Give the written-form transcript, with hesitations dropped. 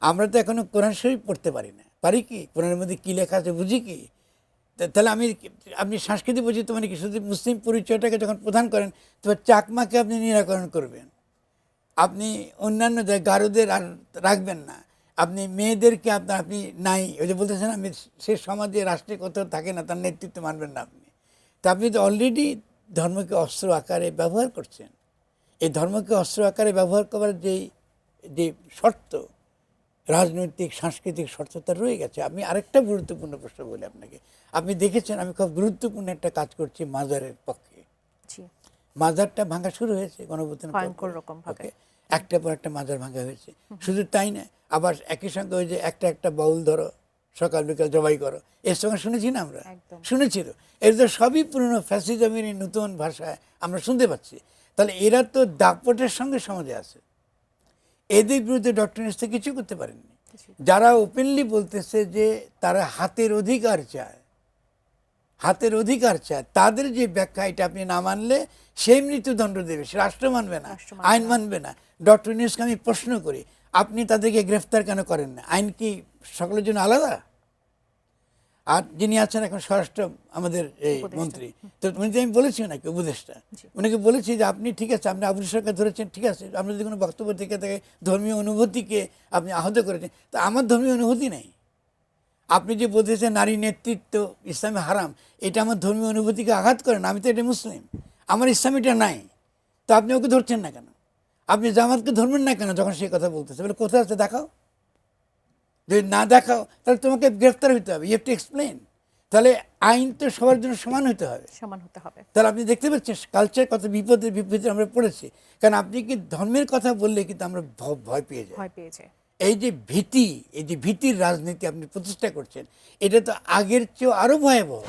আমরা তো এখনো কোরআন শরীফ পড়তে পারি না, পারি কি? কোরআনের মধ্যে কী লেখা আছে বুঝি কি? তাহলে আপনি সাংস্কৃতিক বৈচিত্র্য মানে কি? শুধু মুসলিম পরিচয়টাকে যখন প্রদান করেন তবে চাকমাকে আপনি নিরাকরণ করবেন, আপনি অন্যান্য গারোদের আর রাখবেন না, আপনি মেয়েদেরকে আপনি নাই, ওই যে বলতেছেন আমি সে সমাজে রাষ্ট্রে কোথাও থাকে না, তার নেতৃত্ব মানবেন না আপনি। তা আপনি তো অলরেডি ধর্মকে অস্ত্র আকারে ব্যবহার করছেন। এই ধর্মকে অস্ত্র আকারে ব্যবহার করার যে শর্ত, রাজনৈতিক সাংস্কৃতিক শর্ততা রয়ে গেছে। আমি আরেকটা গুরুত্বপূর্ণ প্রশ্ন বলি আপনাকে। আপনি দেখেছেন আমি খুব গুরুত্বপূর্ণ একটা কাজ করছি মাজারের পক্ষে। মাজারটা ভাঙা শুরু হয়েছে গণঅভ্যুত্থানের পক্ষে, একটা পর একটা মাজার ভাঙা হয়েছে। শুধু তাই না, আবার একই সঙ্গে ওই যে একটা বাউল ধরো, সকাল বিকাল জবাই করো, এর সঙ্গে শুনেছি না আমরা? শুনেছি তো। এর তো সবই পুরনো ফ্যাসিজমের নতুন ভাষায় আমরা শুনতে পাচ্ছি। তাহলে এরা তো দাপটের সঙ্গে সমাজে আছে, এদের বিরুদ্ধে ডক্টর ইউনূস কিছু করতে পারেননি। যারা ওপেনলি বলতেছে যে তারা হাতের অধিকার চায়, হাতের অধিকার চায়, তাদের যে ব্যাখ্যা, এটা আপনি না মানলে সেই মৃত্যুদণ্ড দেবে, সে রাষ্ট্র মানবে না, আইন মানবে না। ডক্টর ইউনূসকে আমি প্রশ্ন করি, আপনি তাদেরকে গ্রেফতার কেন করেন না? আইন কি সকলের জন্য আলাদা? আর যিনি আছেন এখন স্বরাষ্ট্র আমাদের এই মন্ত্রী, তো উনি তো আমি বলেছি নাকি উপদেষ্টা, উনাকে বলেছি যে আপনি ঠিক আছে, আপনি আবুল সরকার ধরেছেন, ঠিক আছে, আপনি যদি কোনো বক্তব্য থেকে থাকে ধর্মীয় অনুভূতিকে আপনি আহত করেছেন, তো আমার ধর্মীয় অনুভূতি নেই। আপনি যে বলতেছেন নারী নেতৃত্ব ইসলামে হারাম, এটা আমার ধর্মীয় অনুভূতিকে আঘাত করে না। আমি তো এটা মুসলিম, আমার ইসলামীটা নাই, তো আপনি ওকে ধরছেন না কেন? আপনি জামাতকে ধরবেন না কেন যখন সেই কথা বলতেছে? বলে কোথায় আছে দেখাও, যদি না দেখাও তাহলে তোমাকে গ্রেফতার হতে হবে, ইউ হ্যাভ টু এক্সপ্লেন। তাহলে আইন তো সবার জন্য সমান হতে হবে। তাহলে আপনি দেখতে পাচ্ছেন কালচার কত বিপদের বিপরীতে আমরা পড়েছি। কারণ আপনি কি ধর্মের কথা বললে কিন্তু আমরা ভয় পেয়ে যাই। এই যে ভীতি, এই যে ভীতির রাজনীতি আপনি প্রতিষ্ঠা করছেন, এটা তো আগের চেয়েও আরো ভয়াবহ।